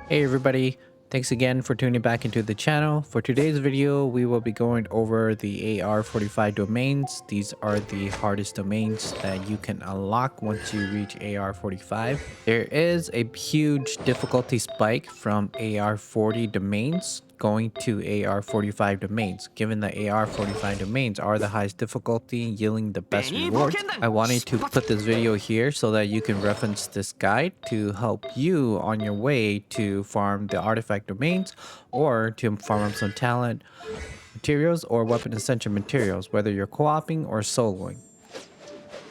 Hey everybody, thanks again for tuning back into the channel. For today's video, we will be going over the AR45 domains. These are the hardest domains that you can unlock once you reach AR45. There is a huge difficulty spike from AR40 domains going to AR45 domains. Given the AR45 domains are the highest difficulty, yielding the best rewards, I wanted to put this video here so that you can reference this guide to help you on your way to farm the artifact domains or to farm up some talent materials or weapon essential materials, whether you're co-oping or soloing.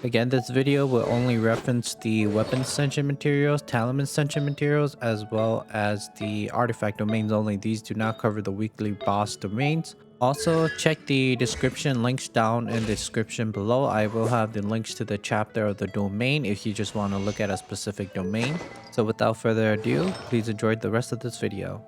Again, this video will only reference the weapon essential materials, talent essential materials, as well as the artifact domains only. These do not cover the weekly boss domains. Also, check the description links down in the description below. I will have the links to the chapter of the domain if you just want to look at a specific domain. So without further ado, please enjoy the rest of this video.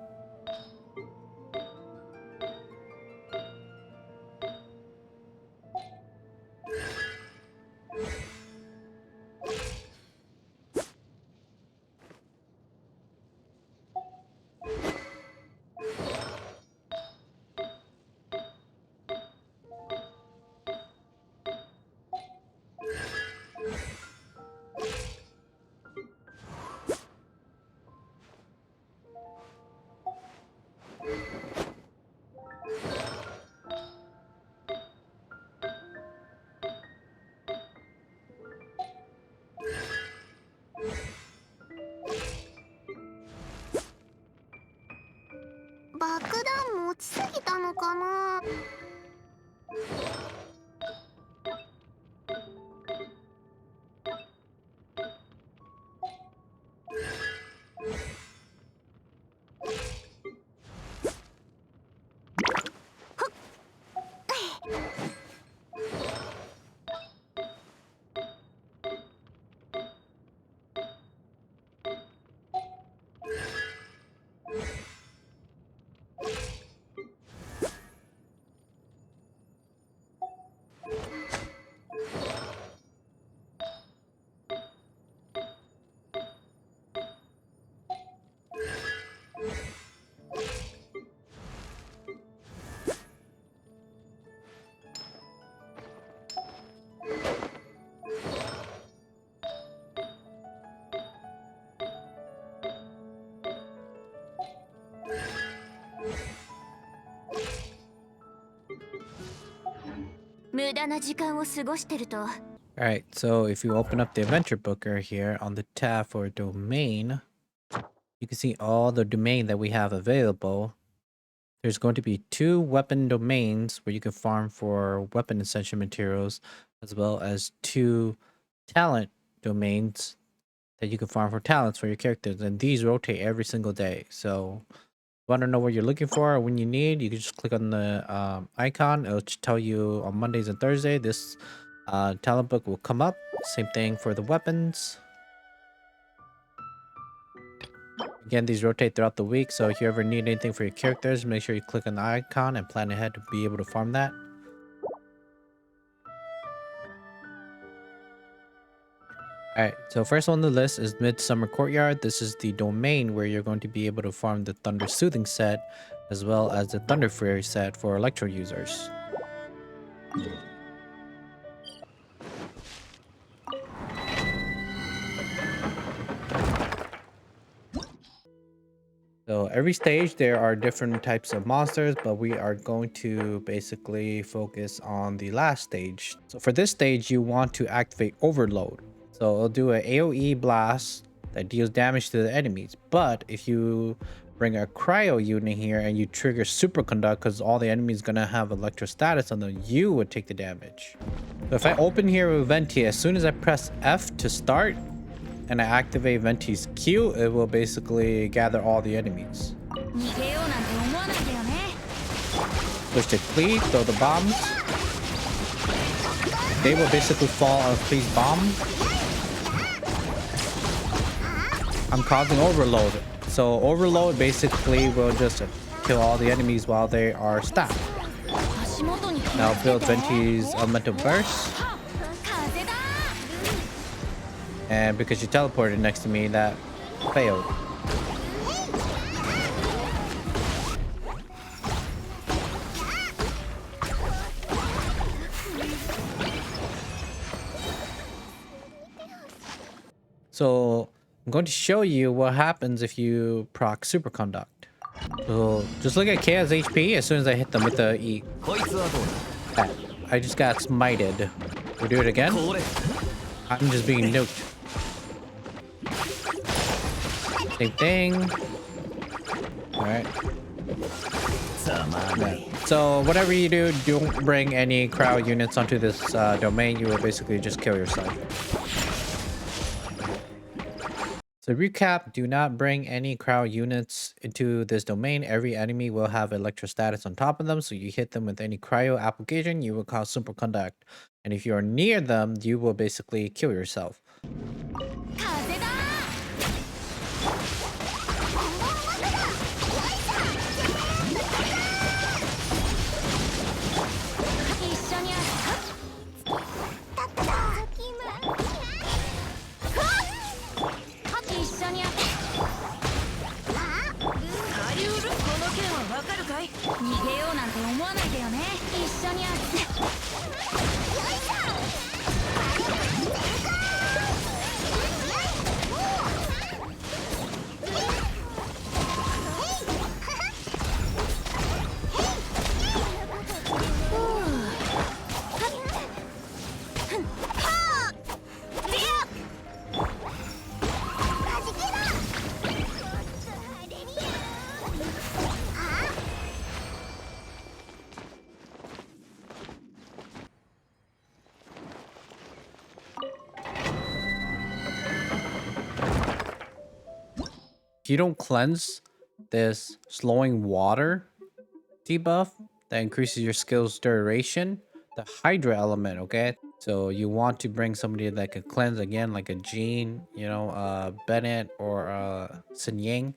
Alright, so if you open up the adventure booker here on the tab for domain, you can see all the domain that we have available. There's going to be 2 weapon domains where you can farm for weapon essential materials, as well as 2 talent domains that you can farm for talents for your characters, and these rotate every single day. So if you want to know what you're looking for or when you need, you can just click on the icon. It'll tell you on Mondays and Thursday this talent book will come up. Same thing for the weapons. Again, these rotate throughout the week, so if you ever need anything for your characters, make sure you click on the icon and plan ahead to be able to farm that. Alright, so first on the list is Midsummer Courtyard. This is the domain where you're going to be able to farm the Thunder Soothing set, as well as the Thunder Fury set for Electro users. So every stage there are different types of monsters, but we are going to basically focus on the last stage. So for this stage, you want to activate Overload. So it'll do an AoE blast that deals damage to the enemies. But if you bring a cryo unit here and you trigger Superconduct, because all the enemies gonna have electrostatus on them, you would take the damage. So if I open here with Venti, as soon as I press F to start, and I activate Venti's Q, it will basically gather all the enemies. Push to Cleave, throw the bombs. They will basically fall on Cleave's bomb. I'm causing Overload. So Overload basically will just kill all the enemies while they are stacked. Now build Venti's Elemental Burst. And because you teleported next to me, that Failed. So I'm going to show you what happens if you proc superconduct. So just look at Chaos HP as soon as I hit them with the E. Ah, I just got smited. We do it again? I'm just being nuked. Same thing. Alright. Yeah. So whatever you do, don't bring any crowd units onto this domain. You will basically just kill yourself. So recap, do not bring any crowd units into this domain. Every enemy will have electrostatus on top of them. So you hit them with any cryo application, you will cause superconduct. And if you are near them, you will basically kill yourself. If you don't cleanse this slowing water debuff that increases your skill's duration, the Hydra element, okay? So you want to bring somebody that can cleanse again, like a Jean, you know, Bennett or Sun Yang.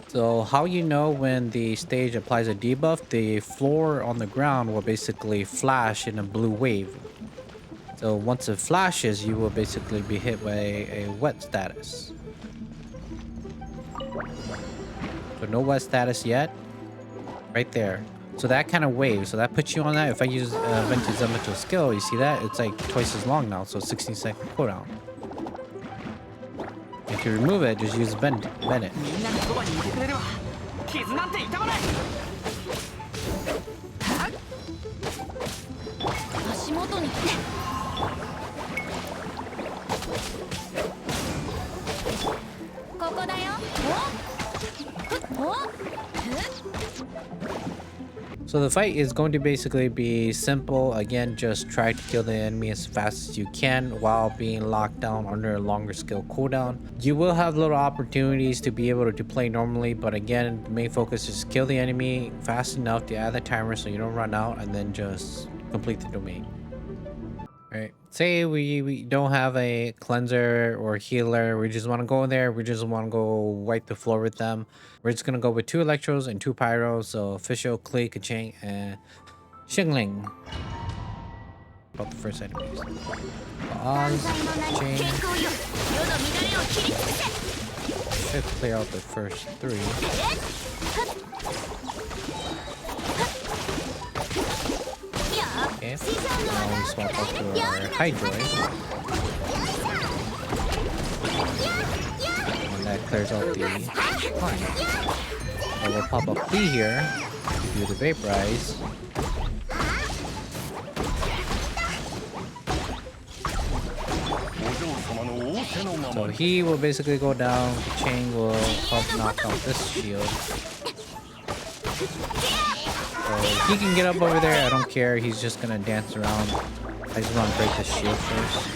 So how you know when the stage applies a debuff, the floor on the ground will basically flash in a blue wave. So once it flashes, you will basically be hit by a wet status. So no wet status yet. Right there. So that kind of wave. So that puts you on that. If I use Vintage Elemental skill, you see that? It's like twice as long now. So 16-second cooldown. If you remove it, just use Bennett. So the fight is going to basically be simple. Again, just try to kill the enemy as fast as you can while being locked down under a longer skill cooldown. You will have little opportunities to be able to play normally, but again, the main focus is kill the enemy fast enough to add the timer so you don't run out, and then just complete the domain. Right. Say we don't have a cleanser or healer. We just want to go in there. We just want to go wipe the floor with them. We're just going to go with 2 electros and 2 pyros. So official, Klee, Kachang, and Xingling. About the first enemies. Oz, Kachang. Should clear out the first 3. Okay, now we swap up to our Hydroid. And that clears out the line. So we'll pop up Klee here, do the Vaporize. So he will basically go down, Chang will help knock out this shield. So he can get up over there, I don't care, he's just gonna dance around. I just want to break this shield first.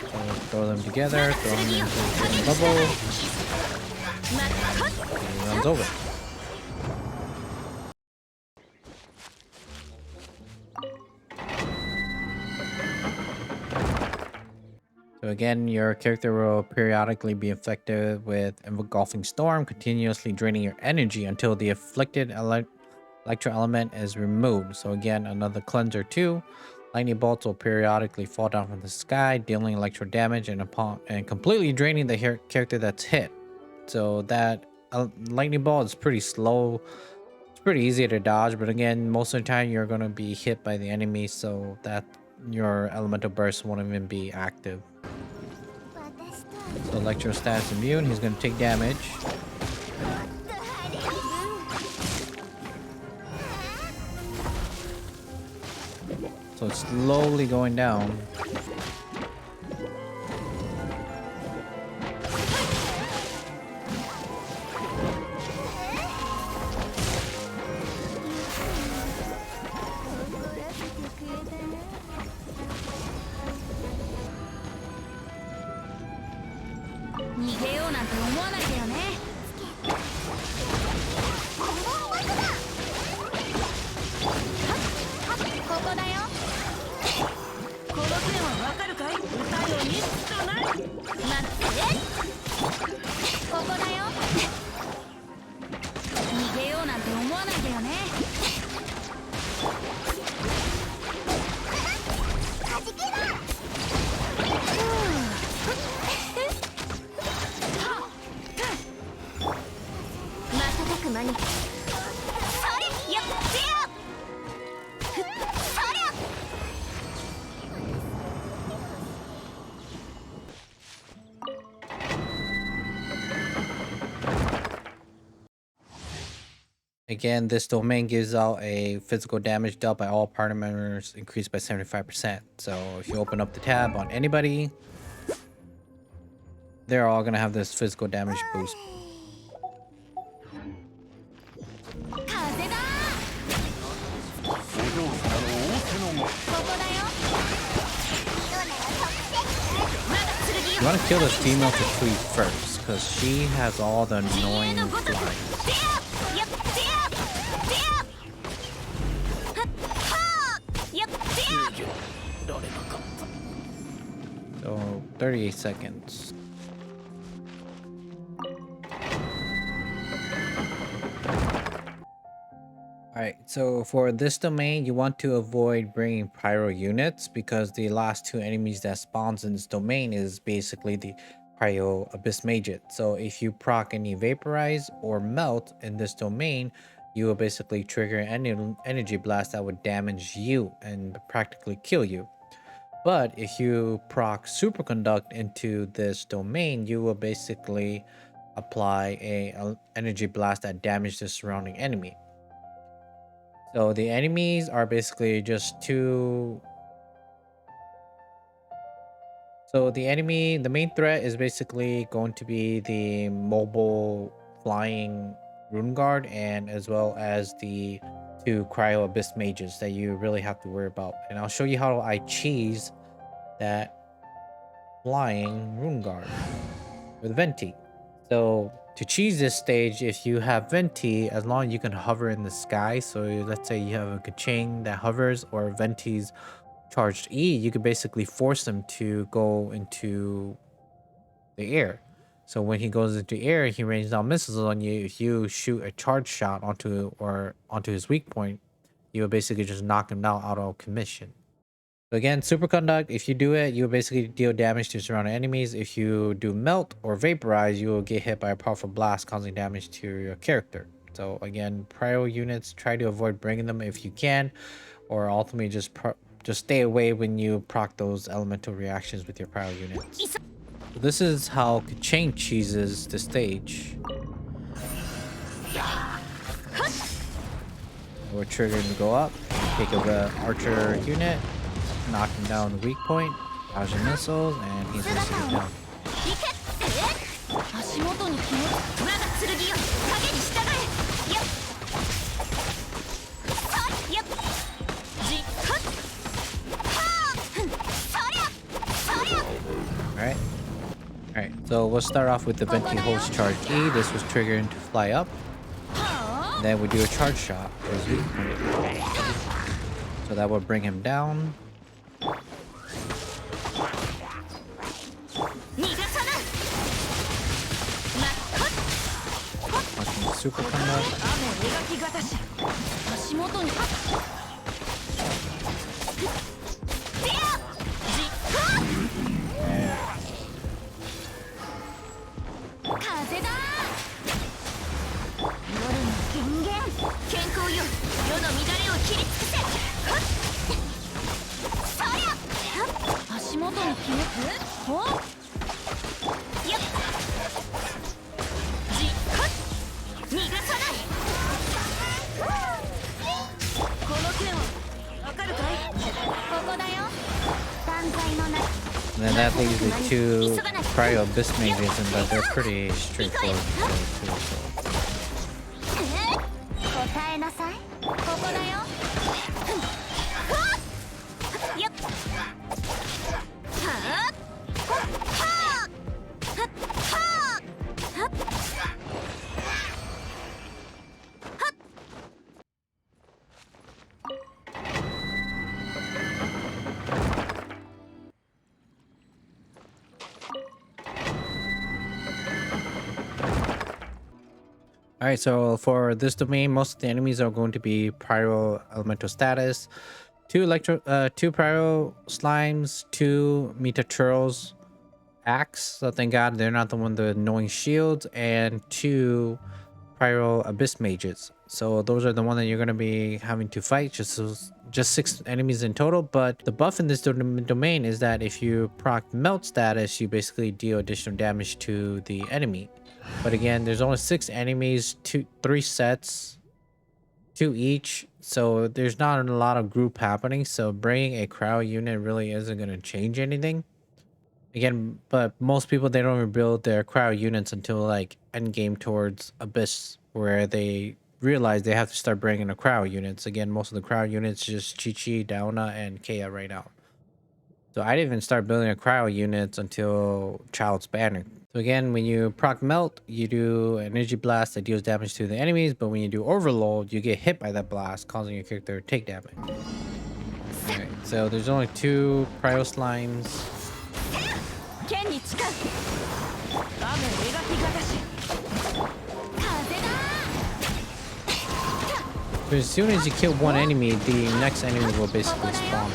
So throw them together, throw him into the bubble. And he runs over. So again, your character will periodically be infected with Engulfing Storm, continuously draining your energy until the afflicted electro element is removed. So again, another cleanser too. Lightning bolts will periodically fall down from the sky, dealing electro damage and completely draining the character that's hit. So that lightning bolt is pretty slow. It's pretty easy to dodge, but again, most of the time you're gonna be hit by the enemy, so that your elemental burst won't even be active. So electro status immune. He's gonna take damage. So it's slowly going down. Again, this domain gives out a physical damage dealt by all party members increased by 75%. So if you open up the tab on anybody, they're all gonna have this physical damage boost. You want to kill this female to tree first, because she has all the annoying flying. So 38 seconds. Alright, so for this domain, you want to avoid bringing pyro units because the last two enemies that spawns in this domain is basically the pyro abyss mages. So if you proc any vaporize or melt in this domain, you will basically trigger an energy blast that would damage you and practically kill you. But if you proc superconduct into this domain, you will basically apply a energy blast that damages the surrounding enemy. So the enemies are basically just two. So the main threat is basically going to be the mobile flying rune guard, and as well as the two cryo abyss mages that you really have to worry about. And I'll show you how I cheese that flying rune guard with Venti. So to cheese this stage, if you have Venti, as long as you can hover in the sky, so let's say you have a Kaching that hovers or Venti's charged E, you could basically force him to go into the air. So when he goes into air, he rains down missiles on you. If you shoot a charge shot onto his weak point, you will basically just knock him down out of commission. So again, superconduct, if you do it, you will basically deal damage to surrounding enemies. If you do melt or vaporize, you will get hit by a powerful blast, causing damage to your character. So again, prio units, try to avoid bringing them if you can, or ultimately just stay away when you proc those elemental reactions with your prio units. So this is how Kaching cheeses the stage. We're triggering to go up, take the archer unit, knock him down the weak point, dodge missiles, and he's basically down. Alright, so we'll start off with the Venti holds charge E. This was triggering to fly up. Then we do a charge shot for his weak point. So that will bring him down. Superconduct. And then that leaves the two cryo abyss mages, and but they're pretty straightforward to play too. So. All right, so for this domain, most of the enemies are going to be pyro elemental status, two pyro slimes, two meta churls, axe. So thank God they're not the one with the annoying shields, and two pyro abyss mages. So those are the one that you're going to be having to fight. Just 6 enemies in total. But the buff in this domain is that if you proc melt status, you basically deal additional damage to the enemy. But again, there's only 6 enemies, 3 sets, 2 each. So there's not a lot of group happening. So bringing a crowd unit really isn't going to change anything. Again, but most people, they don't rebuild their crowd units until like end game towards Abyss, where they realize they have to start bringing the crowd units. Again, most of the crowd units just Chi-Chi, Dauna, and Kea right now. So I didn't even start building a cryo units until Child's Banner. So again, when you proc melt, you do an energy blast that deals damage to the enemies, but when you do overload, you get hit by that blast, causing your character to take damage. Alright, so there's only 2 cryo slimes. But as soon as you kill one enemy, the next enemy will basically spawn.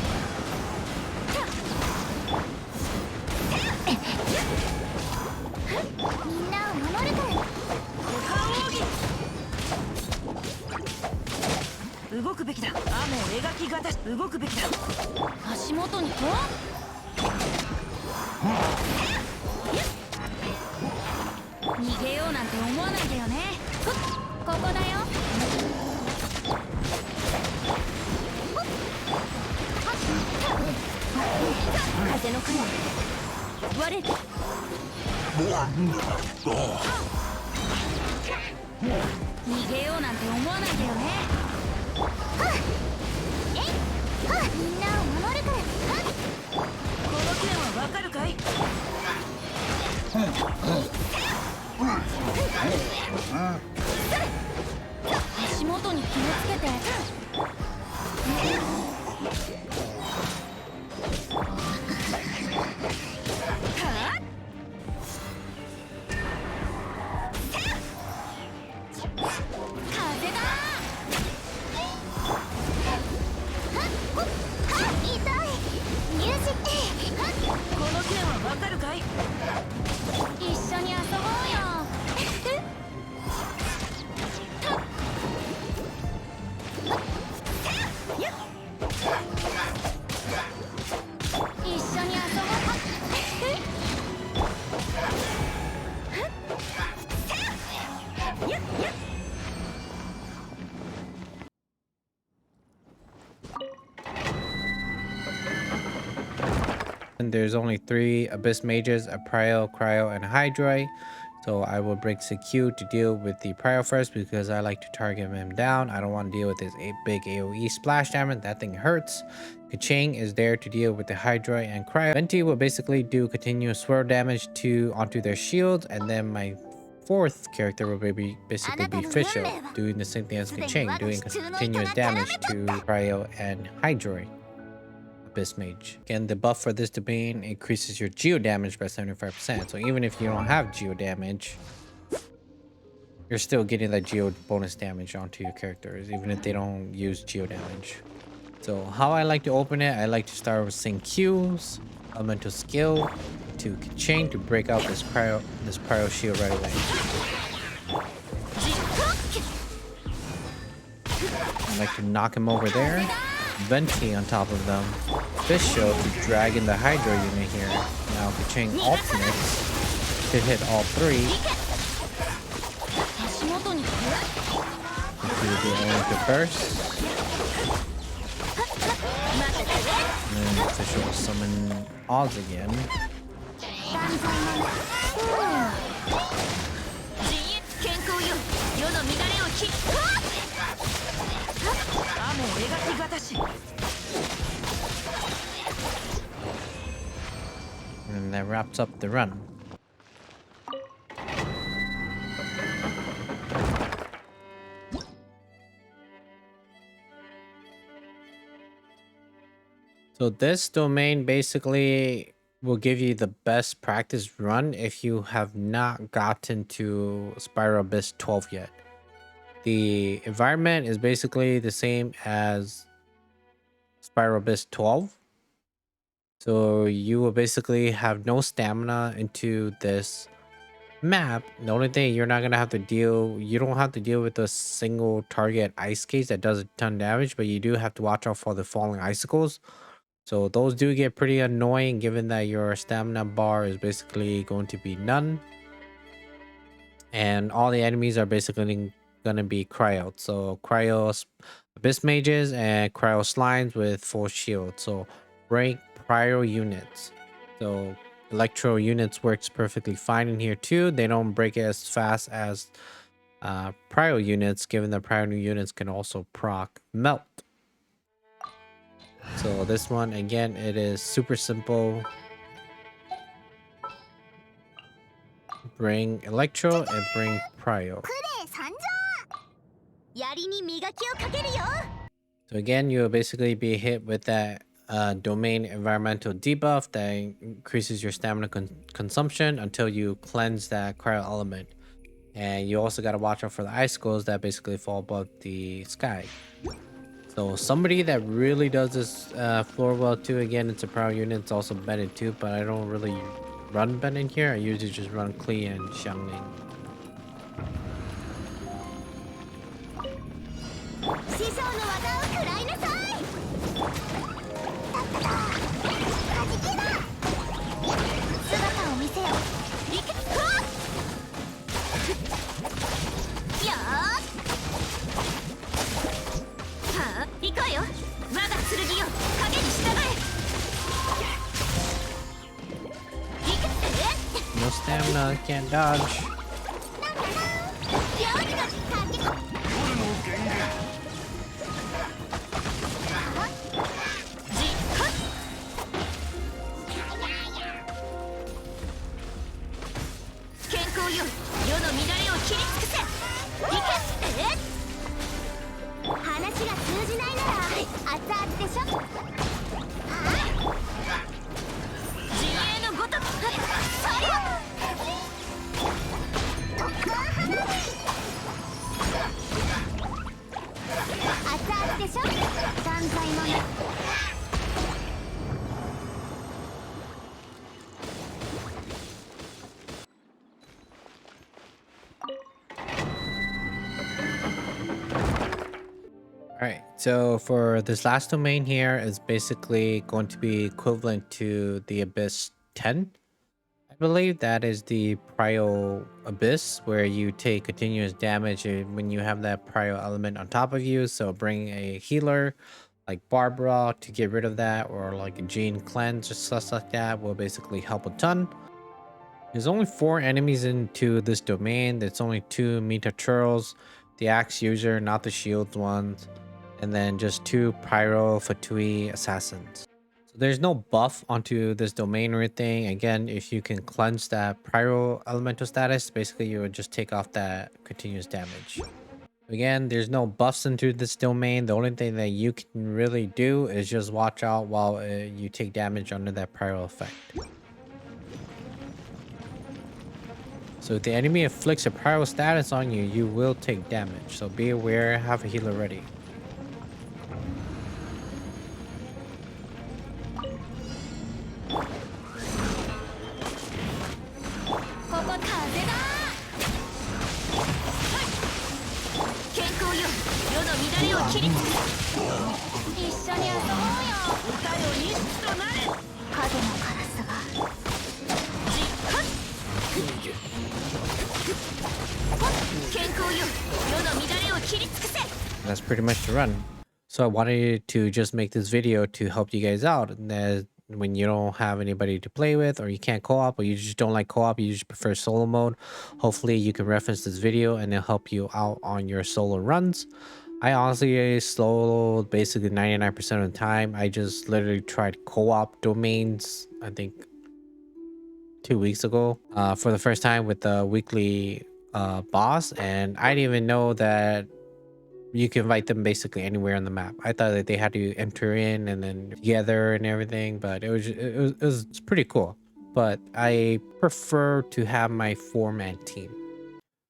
And there's only 3 Abyss Mages, a Prio, Cryo, and a Hydroid. So I will break CQ to deal with the Prio first because I like to target him down. I don't want to deal with his big AoE splash damage. That thing hurts. Kaching is there to deal with the Hydroid and Cryo. Venti will basically do continuous swirl damage onto their shields. And then my 4th character will basically be Fischl, doing the same thing as Kaching, doing continuous damage to Cryo and Hydroid. Abyss Mage. Again, the buff for this domain increases your geo damage by 75%. So even if you don't have geo damage, you're still getting that geo bonus damage onto your characters, even if they don't use geo damage. So how I like to open it, I like to start with Sync Qs, Elemental Skill to Chain to break out this Prio shield right away. I like to knock him over there. Venti on top of them. This show to drag in the Hydro unit here. Now Kaching alternates to hit all three. Into the Olympic Burst. And then official will summon Oz again. And that wraps up the run. So this domain basically will give you the best practice run if you have not gotten to Spiral Abyss 12 yet. The environment is basically the same as Spiral Abyss 12. So you will basically have no stamina into this map. The only thing you're not gonna have to you don't have to deal with a single target ice case that does a ton of damage, but you do have to watch out for the falling icicles. So those do get pretty annoying given that your stamina bar is basically going to be none. And all the enemies are basically gonna be cryo. So cryo abyss mages and cryo slimes with full shield. So break cryo units. So electro units works perfectly fine in here too. They don't break it as fast as cryo units, given that cryo units can also proc melt. So this one again, it is super simple. Bring electro and bring cryo. So again, you'll basically be hit with that domain environmental debuff that increases your stamina consumption until you cleanse that cryo element. And you also got to watch out for the icicles that basically fall above the sky. So somebody that really does this floor well too, again, it's a pro unit, it's also Bennett too, but I don't really run Bennett here. I usually just run Klee and Xiangling. No stamina, can't dodge. Alright, so for this last domain here is basically going to be equivalent to the Abyss 10. I believe that is the Prio Abyss, where you take continuous damage when you have that Prio element on top of you. So bring a healer like Barbara to get rid of that, or like a Gene Cleanse or stuff like that will basically help a ton. There's only 4 enemies into this domain. There's only 2 Meta Churls, the Axe User, not the Shield ones, and then just 2 Pyro Fatui Assassins. So there's no buff onto this domain or anything. Again, if you can cleanse that Pyro Elemental status, basically you would just take off that continuous damage. Again, there's no buffs into this domain. The only thing that you can really do is just watch out while you take damage under that Pyro effect. So if the enemy inflicts a Pyro status on you, you will take damage. So be aware, have a healer ready. pretty much to run. So I wanted to just make this video to help you guys out. And that when you don't have anybody to play with, or you can't co-op, or you just don't like co-op, you just prefer solo mode, hopefully you can reference this video and it'll help you out on your solo runs. I honestly solo basically 99% of the time. I just literally tried co-op domains, I think 2 weeks ago, for the first time with the weekly boss, and I didn't even know that you can invite them basically anywhere on the map. I thought that they had to enter in and then together and everything, but it was pretty cool. But I prefer to have my 4-man team.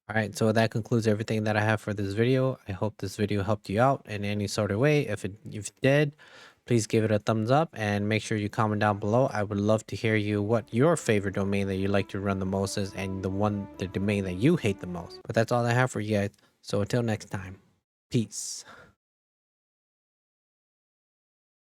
All right, so that concludes everything that I have for this video. I hope this video helped you out in any sort of way. If it did, please give it a thumbs up and make sure you comment down below. I would love to hear you what your favorite domain that you like to run the most is, and the domain that you hate the most. But that's all I have for you guys. So until next time, peace.